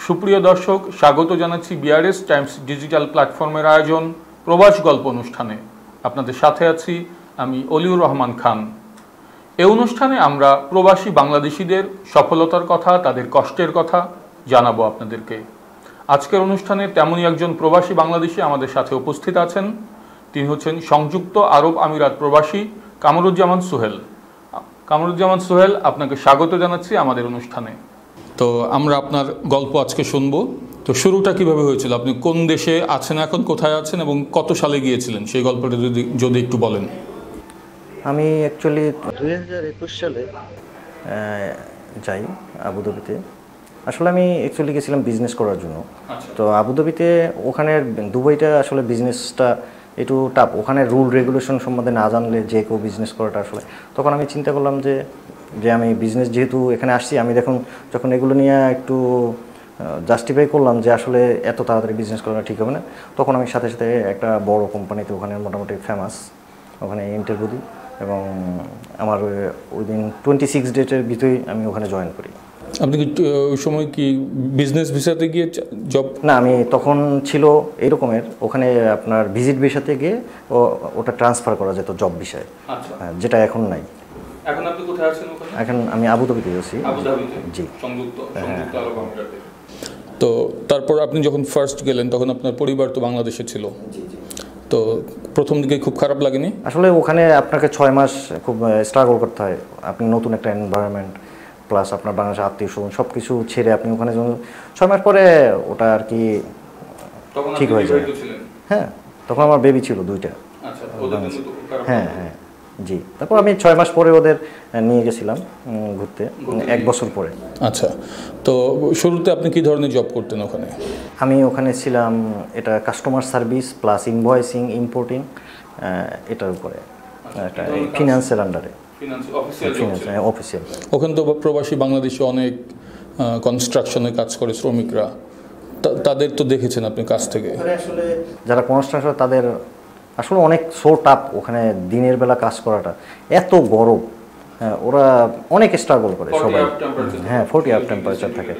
সুপ্রিয় দর্শক, স্বাগত জানাচ্ছি বিআরএস টাইমস ডিজিটাল প্ল্যাটফর্মের আয়োজন প্রবাস গল্প অনুষ্ঠানে। আপনাদের সাথে আছি আমি অলিউর রহমান খান। এই অনুষ্ঠানে আমরা প্রবাসী বাংলাদেশিদের সফলতার কথা, তাদের কষ্টের কথা জানাবো আপনাদেরকে। আজকের অনুষ্ঠানে তেমনই একজন প্রবাসী বাংলাদেশি আমাদের সাথে উপস্থিত আছেন। তিনি হচ্ছেন সংযুক্ত আরব আমিরাত প্রবাসী কামরুজ্জামান সোহেল। কামরুজ্জামান সোহেল, আপনাকে স্বাগত জানাচ্ছি আমাদের অনুষ্ঠানে। তো আমরা আপনার গল্প আজকে শুনবো। তো শুরুটা কিভাবে হয়েছিল, আপনি কোন দেশে আছেন, এখন কোথায় আছেন এবং কত সালে গিয়েছিলেন, সেই গল্পটা যদি একটু বলেন। আমি অ্যাকচুয়ালি 2021 সালে যাই আবুধাবিতে। আসলে আমি অ্যাকচুয়ালি গেছিলাম বিজনেস করার জন্য। তো আবুধাবিতে ওখানে দুবাইটা আসলে বিজনেসটা একটু টাফ, ওখানে রুল রেগুলেশন সম্বন্ধে না জানলে যে কেউ বিজনেস করাটা আসলে, তখন আমি চিন্তা করলাম যে আমি বিজনেস যেহেতু এখানে আসছি, আমি যখন এগুলো নিয়ে একটু জাস্টিফাই করলাম যে আসলে এত তাড়াতাড়ি বিজনেস করাটা ঠিক হবে না, তখন আমি সাথে সাথে একটা বড় কোম্পানিতে, ওখানে মোটামুটি ফেমাস, ওখানে ইন্টারভিউ দিই এবং আমার ওই দিন 26 ডেটের ভিতরেই আমি ওখানে জয়েন করি। আপনি কি ওই সময় কি বিজনেস ভিসাতে গিয়ে জব? না, আমি তখন ছিল এরকমের, ওখানে আপনার ভিজিট ভিসাতে গিয়ে ওটা ট্রান্সফার করা যেত জব বিষয়ে, যেটা এখন নাই। এখন আপনি কোথায় আছেন? এখন আমি আবুধাবিতে আছি। আবুধাবিতে? জি, সংযুক্ত আরব আমিরাতে। তো তারপর আপনি যখন ফার্স্ট গেলেন তখন আপনার পরিবার তো বাংলাদেশে ছিল। তো প্রথম দিকে খুব খারাপ লাগেনি? আসলে ওখানে আপনাকে 6 মাস খুব স্ট্রাগল করতে হয়। আপনি নতুন একটা এনভায়রনমেন্ট, প্লাস আপনার বাংলাদেশের আত্মীয় স্বজন সব কিছু ছেড়ে আপনি ওখানে 6 মাস পরে ওটা আর কি ঠিক হয়ে যায়। হ্যাঁ, তখন আমার বেবি ছিল 2টা। হ্যাঁ হ্যাঁ, জি। তারপর আমি 6 মাস পরে ওদের নিয়ে গেছিলাম ঘুরতে, 1 বছর পরে। আচ্ছা, তো শুরুতে আপনি কি ধরনের জব করতেন ওখানে? আমি ওখানে ছিলাম এটা customer service plus invoicing, importing, এটার উপরে একটা ফিনান্সের আন্ডারে, অফিসিয়াল। ওখানে তো প্রবাসী বাংলাদেশি অনেক কনস্ট্রাকশনে কাজ করে শ্রমিকরা, তাদের তো দেখেছেন আপনি কাছ থেকে। আসলে যারা কনস্ট্রাকশন, তাদের আসলে অনেক সো টাফ ওখানে দিনের বেলা কাজ করাটা, এত গরম, ওরা অনেক স্ট্রাগল করে সবাই। হ্যাঁ, 40 আপ টেম্পারেচার থাকে।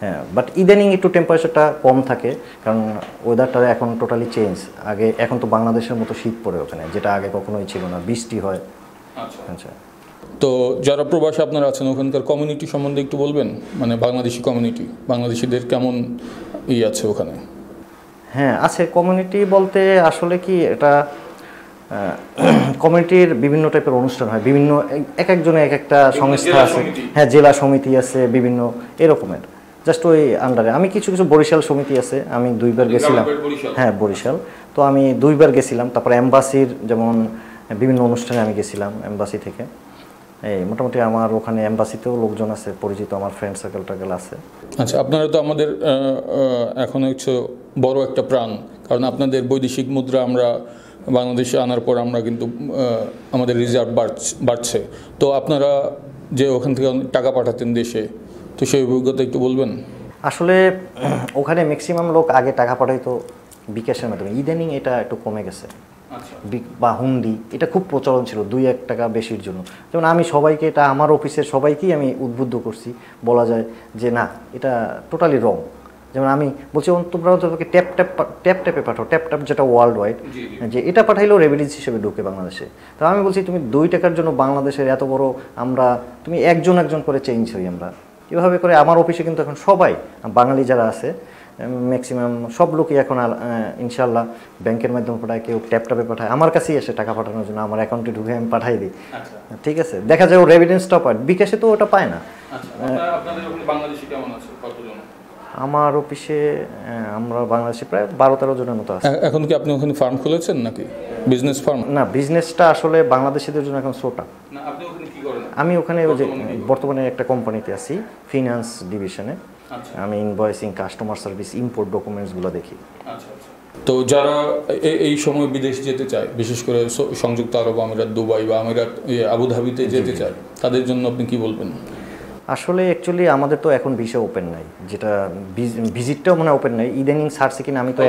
হ্যাঁ, বাট ইদানিং একটু টেম্পারেচারটা কম থাকে, কারণ ওয়েদারটা এখন টোটালি চেঞ্জ। এখন তো বাংলাদেশের মতো শীত পড়ে ওখানে, যেটা আগে কখনোই ছিল না, বৃষ্টি হয়। আচ্ছা, তো যারা প্রবাসী আপনারা আছেন ওখানকার কমিউনিটি সম্বন্ধে একটু বলবেন, মানে বাংলাদেশি কমিউনিটি, বাংলাদেশিদের কেমন আছে ওখানে? হ্যাঁ, আছে কমিউনিটি বলতে আসলে কি, এটা কমিউনিটির বিভিন্ন টাইপের অনুষ্ঠান হয়, বিভিন্ন এক একজনে এক একটা সংস্থা আছে। হ্যাঁ, জেলা সমিতি আছে বিভিন্ন এরকমের, জাস্ট ওই আন্ডারে। আমি কিছু বরিশাল সমিতি আছে, আমি 2বার গেছিলাম। হ্যাঁ, বরিশাল। তো আমি 2বার গেছিলাম। তারপর এম্বাসির যেমন বিভিন্ন অনুষ্ঠানে আমি গেছিলাম এম্বাসি থেকে। মোটামুটি আমার ওখানে এম্বাসিতেও লোকজন আছে পরিচিত, আমার ফ্রেন্ড সার্কেল আছে। আচ্ছা, আপনারা তো আমাদের এখন হচ্ছে বড় একটা প্রাণ, কারণ আপনাদের বৈদেশিক মুদ্রা আমরা বাংলাদেশে আনার পর আমরা কিন্তু আমাদের রিজার্ভ বাড়ছে। তো আপনারা যে ওখান থেকে টাকা পাঠাতেন দেশে, তো সেই অভিজ্ঞতা একটু বলবেন। আসলে ওখানে ম্যাক্সিমাম লোক আগে টাকা পাঠাইতো বিকাশের মাধ্যমে, ইদানিং এটা একটু কমে গেছে। বা হুন্ডি, এটা খুব প্রচলন ছিল 2-1 টাকা বেশির জন্য। যেমন আমি সবাইকে, এটা আমার অফিসের সবাইকেই আমি উদ্বুদ্ধ করছি, বলা যায় যে না, এটা টোটালি রং। যেমন আমি বলছি তোমরা ট্যাপে পাঠাও, ট্যাপ যেটা ওয়ার্ল্ড ওয়াইড, যে এটা পাঠাইলেও রেভিডেন্স হিসেবে ঢুকে বাংলাদেশে। তো আমি বলছি তুমি 2 টাকার জন্য বাংলাদেশের এত বড়, তুমি একজন করে চেঞ্জ হই আমরা এভাবে করে। আমার অফিসে কিন্তু এখন সবাই বাঙালি যারা আছে ম্যাক্সিমাম সব লোকই এখন ইনশাল্লাহ ব্যাংকের মাধ্যমে পাঠায়, কেউ ট্যাপে পাঠায়, আমার কাছেই এসে টাকা পাঠানোর জন্য আমার অ্যাকাউন্টে ঢুকে আমি পাঠাই দিই। ঠিক আছে, দেখা যায় ও রেভিডেন্সটা পায়, বিকাশে তো ওটা পায় না। আমার অফিসে আমরা বাংলাদেশি প্রায় 12-13 জনের মতো আছে। এখন কি আপনি ওখানে ফার্ম খুলেছেন নাকি বিজনেস ফার্ম? না, বিজনেসটা আসলে বাংলাদেশিদের জন্য এখন ছোটা। আমি ওখানে ওই যে বর্তমানে একটা কোম্পানিতে আছি ফিনান্স ডিভিশনে। আমি ইনভয়েসিং, কাস্টমার সার্ভিস, ইম্পোর্ট ডকুমেন্টসগুলো দেখি। তো যারা এই সময় বিদেশ যেতে চায়, বিশেষ করে সংযুক্ত আরব আমিরাত, দুবাই বা আমিরাত, আবুধাবিতে যেতে চায়, তাদের জন্য আপনি কি বলবেন? আসলে অ্যাকচুয়ালি আমাদের তো এখন ভিসা ওপেন নাই, যেটা ভিজিটটাও মনে ওপেন নাই। ইদানিং ছাড়ছে কিনা আমি তো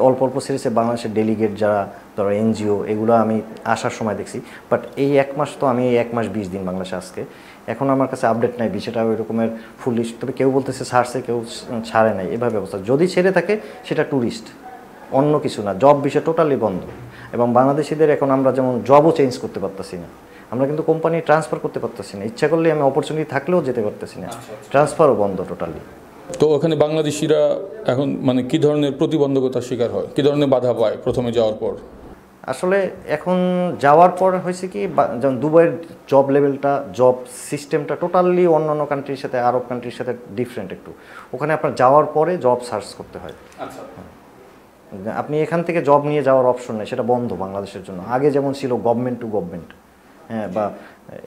অল্প অল্প ছেড়েছে বাংলাদেশের ডেলিগেট যারা, ধরো এনজিও, এগুলো আমি আসার সময় দেখছি। বাট এই 1 মাস তো আমি 1 মাস 20 দিন বাংলাদেশে আজকে, এখন আমার কাছে আপডেট নাই ভিসাটা ওই রকমের ফুল লিস্ট। তবে কেউ বলতেছে ছাড়ছে, কেউ ছাড়ে নাই, এভাবে অবস্থা। যদি ছেড়ে থাকে সেটা ট্যুরিস্ট, অন্য কিছু না। জব ভিসা টোটালি বন্ধ। এবং বাংলাদেশিদের এখন আমরা যেমন জবও চেঞ্জ করতে পারতেছি না, আমরা কিন্তু কোম্পানি ট্রান্সফার করতে পারতেছি না, ইচ্ছা করলে আমি অপরচুনিটি থাকলেও যেতে পারতেছি না, ট্রান্সফারও বন্ধ টোটালি। তো ওখানে বাংলাদেশিরা এখন মানে কি ধরনের প্রতিবন্ধকতার শিকার হয়, কি ধরনের বাধা পায় প্রথমে যাওয়ার পর? আসলে এখন যাওয়ার পর হয়েছে কি, যেমন দুবাইয়ের জব লেভেলটা, জব সিস্টেমটা টোটালি অন্যান্য কান্ট্রির সাথে, আরব কান্ট্রির সাথে ডিফারেন্ট একটু। ওখানে আপনার যাওয়ার পরে জব সার্চ করতে হয়। আপনি এখান থেকে জব নিয়ে যাওয়ার অপশন নেই, সেটা বন্ধ বাংলাদেশের জন্য। আগে যেমন ছিল গভর্নমেন্ট টু গভর্নমেন্ট, হ্যাঁ, বা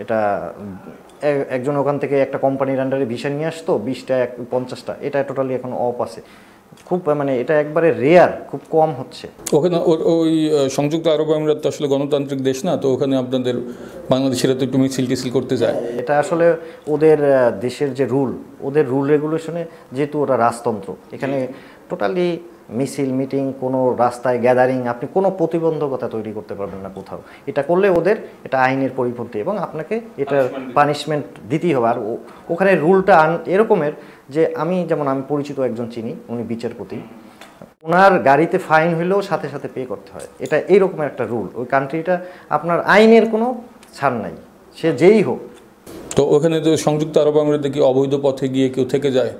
এটা একজন ওখান থেকে একটা কোম্পানির আন্ডারে ভিসা নিয়ে আসতো 20টা 50টা, এটা টোটালি এখন অফ আছে। খুব মানে এটা একবারে রেয়ার, খুব কম হচ্ছে। ওখানে ওই সংযুক্ত আরব আমিরাত তো আসলে গণতান্ত্রিক দেশ না, তো ওখানে আপনাদের বাংলাদেশিরা তো একটু মিছিল টিছিল করতে যায়। এটা আসলে ওদের দেশের যে রুল, ওদের রুল রেগুলেশনে, যেহেতু ওরা রাজতন্ত্র, এখানে টোটালি মিছিল মিটিং, কোনো রাস্তায় গ্যাদারিং, আপনি কোনো প্রতিবন্ধকতা তৈরি করতে পারবেন না কোথাও। এটা করলে ওদের এটা আইনের পরিপন্থী এবং আপনাকে এটার পানিশমেন্ট দিতেই হবে। আর ওখানে রুলটা এরকমের যে আমি পরিচিত একজন চিনি, উনি বিচারপতি, ওনার গাড়িতে ফাইন হইলেও সাথে সাথে পে করতে হয়। এটা এইরকমের একটা রুল। ওই কান্ট্রিটা আপনার আইনের কোনো ছাড় নাই, সে যেই হোক। তো ওখানে তো সংযুক্ত আরব আমিরাতে কি অবৈধ পথে গিয়ে কেউ থেকে যায়?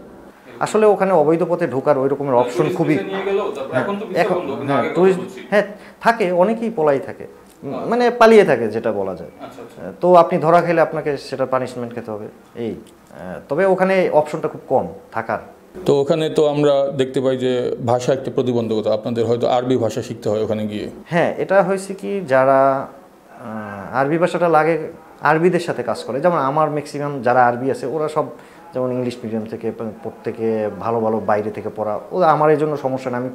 আসলে ওখানে অবৈধ পথে ঢোকার ওই রকমের অপশন খুবই, হ্যাঁ টুরিস্ট, হ্যাঁ থাকে, অনেকেই পলাই থাকে, মানে পালিয়ে থাকে যেটা বলা যায়। তো আপনি ধরা খেলে আপনাকে সেটা পানিশমেন্ট খেতে হবে এই। তবে ওখানে অপশনটা খুব কম থাকার। তো ওখানে তো আমরা দেখতে পাই যে ভাষা একটা প্রতিবন্ধকতা, আপনাদের হয়তো আরবি ভাষা শিখতে হয় ওখানে গিয়ে। হ্যাঁ, এটা হয়েছে কি, যারা আরবি ভাষাটা লাগে আরবিদের সাথে কাজ করে, যেমন আমার ম্যাক্সিমাম যারা আরবি আছে ওরা সব যেমন ইংলিশ মিডিয়াম থেকে, প্রত্যেকে ভালো ভালো বাইরে থেকে পড়া, ও আমার এই জন্য সমস্যা না। আমি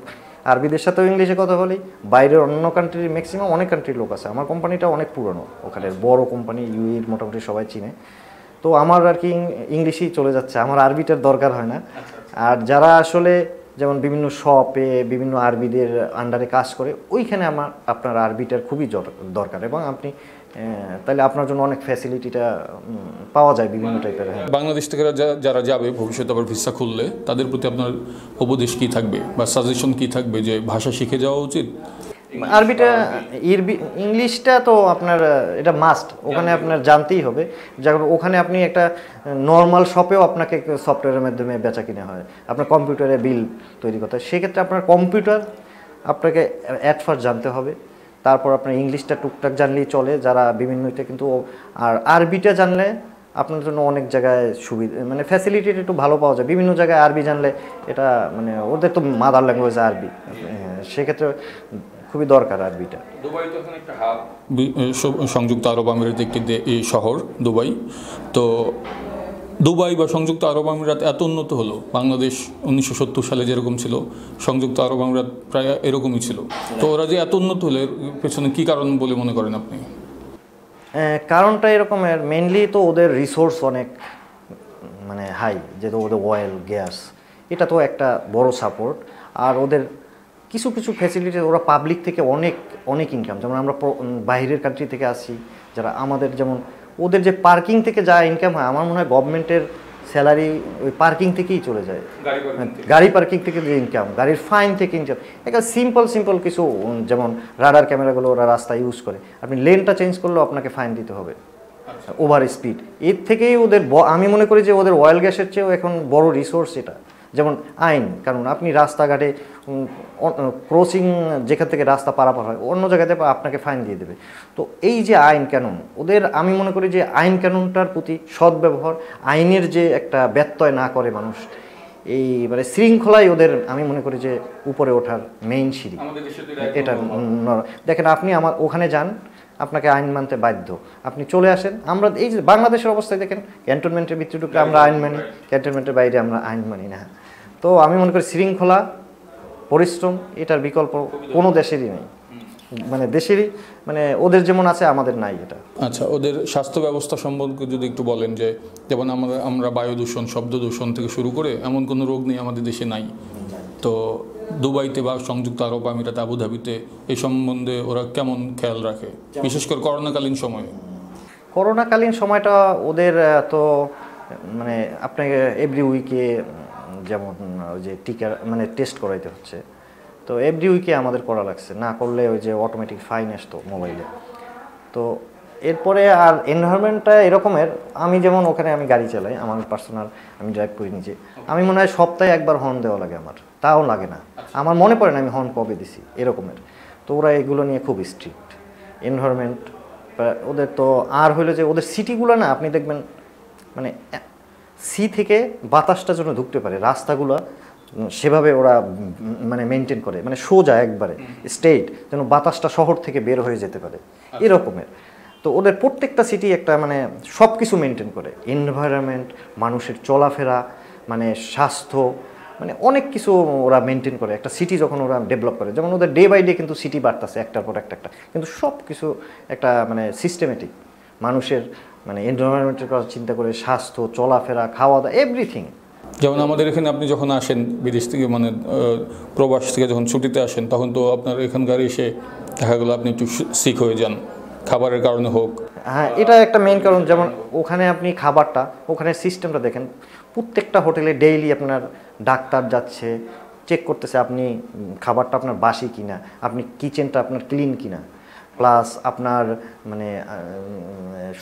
আরবিদের সাথেও ইংলিশে কথা বলি, বাইরের অন্য কান্ট্রির ম্যাক্সিমাম অনেক কান্ট্রির লোক আছে। আমার কোম্পানিটা অনেক পুরনো, ওখানে বড় কোম্পানি, ইউএর মোটামুটি সবাই চিনে। তো আমার আর কি ইংলিশই চলে যাচ্ছে, আমার আরবিটার দরকার হয় না। আর যারা আসলে যেমন বিভিন্ন শপে বিভিন্ন আরবিদের আন্ডারে কাজ করে, ওইখানে আপনার আরবিটার খুবই দরকার এবং আপনি তাহলে আপনার জন্য অনেক ফ্যাসিলিটিটা পাওয়া যায় বিভিন্ন টাইপের। বাংলাদেশ থেকে যারা যাবে ভবিষ্যতে আবার ভিসা খুললে, তাদের প্রতি আপনার উপদেশ কী থাকবে বা সাজেশন কী থাকবে, যে ভাষা শিখে যাওয়া উচিত? আরবিটা, ইংলিশটা তো আপনার এটা মাস্ট, ওখানে আপনার জানতেই হবে। যেমন ওখানে আপনি একটা নর্মাল শপেও আপনাকে সফটওয়্যারের মাধ্যমে বেচা কিনে হয়, আপনার কম্পিউটারে বিল তৈরি করতে হয়, সেক্ষেত্রে আপনার কম্পিউটার আপনাকে অ্যাট ফার্স্ট জানতে হবে। তারপর আপনার ইংলিশটা টুকটাক জানলেই চলে, যারা বিভিন্ন এটা কিন্তু। আর আরবিটা জানলে আপনার জন্য অনেক জায়গায় সুবিধা, মানে ফ্যাসিলিটিটা একটু ভালো পাওয়া যায় বিভিন্ন জায়গায়। আরবি জানলে এটা মানে ওদের তো মাদার ল্যাঙ্গুয়েজ আরবি, সেক্ষেত্রে খুবই দরকার আরবিটা। দুবাই তো এখন একটা হাব, সংযুক্ত আরব আমিরাত একটি শহর দুবাই। তো দুবাই বা সংযুক্ত আরব আমিরাত এত উন্নত হলো, বাংলাদেশ 1970 সালে যেরকম ছিল, সংযুক্ত আরব আমিরাত প্রায় এরকমই ছিল। তো ওরা যে এত উন্নত হলে পেছনে কী কারণ বলে মনে করেন আপনি? কারণটা এরকমের, মেনলি তো ওদের রিসোর্স অনেক মানে হাই, যেহেতু ওদের অয়েল গ্যাস, এটা তো একটা বড় সাপোর্ট। আর ওদের কিছু কিছু ফ্যাসিলিটি, ওরা পাবলিক থেকে অনেক অনেক ইনকাম। যেমন আমরা বাইরের কান্ট্রি থেকে আসি যারা, আমাদের যেমন ওদের যে পার্কিং থেকে যা ইনকাম হয়, আমার মনে হয় গভর্নমেন্টের স্যালারি ওই পার্কিং থেকেই চলে যায়। গাড়ি পার্কিং থেকে যে ইনকাম, গাড়ির ফাইন থেকে ইনকাম, একটা সিম্পল কিছু, যেমন রাডার ক্যামেরাগুলো ওরা রাস্তায় ইউজ করে, আপনি লেনটা চেঞ্জ করলেও আপনাকে ফাইন দিতে হবে ওভার স্পিড। এর থেকেই ওদের, আমি মনে করি যে ওদের অয়েল গ্যাসের চেয়েও এখন বড় রিসোর্স এটা। যেমন আইন কারণ, আপনি রাস্তাঘাটে ক্রসিং যেখান থেকে রাস্তা পারাপার হয়, অন্য জায়গাতে আপনাকে ফাইন দিয়ে দেবে। তো এই যে আইন কানুন ওদের, আমি মনে করি যে আইন কানুনটার প্রতি সদ্ব্যবহার, আইনের যে একটা ব্যত্যয় না করে মানুষ, এই মানে শৃঙ্খলাই ওদের, আমি মনে করি যে উপরে ওঠার মেইন সিঁড়ি এটা। দেখেন আপনি আমার ওখানে যান, আপনাকে আইন মানতে বাধ্য, আপনি চলে আসেন। আমরা এই যে বাংলাদেশের অবস্থায় দেখেন, ক্যান্টনমেন্টের ভিতরে ঢুকলে আমরা আইন মানি, ক্যান্টনমেন্টের বাইরে আমরা আইন মানি না। তো আমি মনে করি শৃঙ্খলা, পরিশ্রম, এটার বিকল্প কোনো দেশেরই নেই। মানে দেশেরই, মানে ওদের যেমন আছে আমাদের নাই এটা। আচ্ছা, ওদের স্বাস্থ্য ব্যবস্থা সম্পর্কে যদি একটু বলেন, যে যেমন আমরা বায়ু দূষণ, শব্দ দূষণ থেকে শুরু করে এমন কোনো রোগ নেই আমাদের দেশে নাই। তো দুবাইতে বা সংযুক্ত আরব আমিরাতে, আবুধাবিতে এই সম্বন্ধে ওরা কেমন খেয়াল রাখে, বিশেষ করে করোনাকালীন সময়ে? করোনাকালীন সময়টা ওদের তো মানে আপনাকে এভরি উইকে যেমন ওই যে টিকা মানে টেস্ট করাইতে হচ্ছে, তো এভরি উইকে আমাদের করা লাগছে, না করলে ওই যে অটোমেটিক ফাইন আসতো মোবাইলে। তো এরপরে আর এনভায়রনমেন্টটা এরকমের, আমি যেমন ওখানে আমি গাড়ি চালাই, আমার পার্সোনাল, আমি ড্রাইভ করি নিজে, আমি মনে হয় সপ্তাহে একবার হর্ন দেওয়া লাগে, আমার তাও লাগে না, আমার মনে পড়ে না আমি হর্ন কবে দিছি এরকমের। তো ওরা এগুলো নিয়ে খুব স্ট্রিক্ট এনভায়রনমেন্ট ওদের। তো আর হইলো যে ওদের সিটিগুলো না, আপনি দেখবেন মানে সি থেকে বাতাসটা যেন ঢুকতে পারে, রাস্তাগুলো সেভাবে ওরা মানে মেনটেন করে, মানে সোজা একবারে স্ট্রেট, যেন বাতাসটা শহর থেকে বের হয়ে যেতে পারে এরকমের। তো ওদের প্রত্যেকটা সিটি একটা মানে সব কিছু মেনটেন করে, এনভায়রনমেন্ট, মানুষের চলাফেরা, মানে স্বাস্থ্য, মানে অনেক কিছু ওরা মেনটেন করে একটা সিটি যখন ওরা ডেভেলপ করে। যেমন ওদের ডে বাই ডে কিন্তু সিটি বাড়তেছে একটার পর একটা, কিন্তু সব কিছু একটা মানে সিস্টেমেটিক, মানুষের মানে এনভায়রনমেন্টের কথা চিন্তা করে, স্বাস্থ্য, চলাফেরা, খাওয়া দাওয়া, এভরিথিং। যেমন আমাদের এখানে আপনি যখন আসেন বিদেশ থেকে, মানে প্রবাস থেকে যখন ছুটিতে আসেন, তখন তো আপনার এখানকার এসে দেখা গেলো আপনি একটু সিক হয়ে যান, খাবারের কারণে হোক। হ্যাঁ, এটা একটা মেইন কারণ। যেমন ওখানে আপনি খাবারটা, ওখানে সিস্টেমটা দেখেন, প্রত্যেকটা হোটেলে ডেইলি আপনার ডাক্তার যাচ্ছে, চেক করতেছে আপনি খাবারটা আপনার বাসি কিনা, আপনি কিচেনটা আপনার ক্লিন কিনা, প্লাস আপনার মানে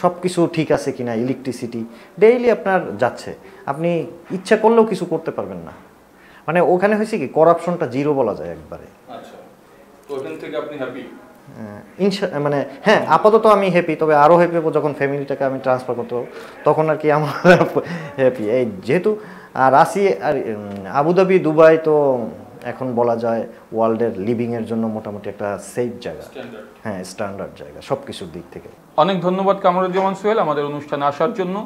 সব কিছু ঠিক আছে কিনা, ইলেকট্রিসিটি ডেইলি আপনার যাচ্ছে, আপনি ইচ্ছা করলেও কিছু করতে পারবেন না। মানে ওখানে হয়েছে কি, করাপশনটা জিরো বলা যায় একবারে। আচ্ছা, তো ওখান থেকে আপনি হ্যাপি? মানে হ্যাঁ, আপাতত আমি হ্যাপি, তবে আরও হ্যাপি হবো যখন ফ্যামিলিটাকে আমি ট্রান্সফার করতে পারবো, তখন আর কি আমার হ্যাপি। এই যেহেতু আর আসি আর আবুধাবি, দুবাই তো এখন বলা যায় ওয়ার্ল্ডের লিভিংয়ের জন্য মোটামুটি একটা সেফ জায়গা, হ্যাঁ স্ট্যান্ডার্ড জায়গা সব কিছুর দিক থেকে। অনেক ধন্যবাদ কামরুজ্জামান সোহেল আমাদের অনুষ্ঠানে আসার জন্য।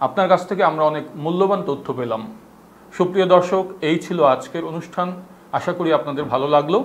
আপনার কাছ থেকে আমরা অনেক মূল্যবান তথ্য পেলাম। সুপ্রিয় দর্শক, এই ছিল আজকের অনুষ্ঠান, আশা করি আপনাদের ভালো লাগলো।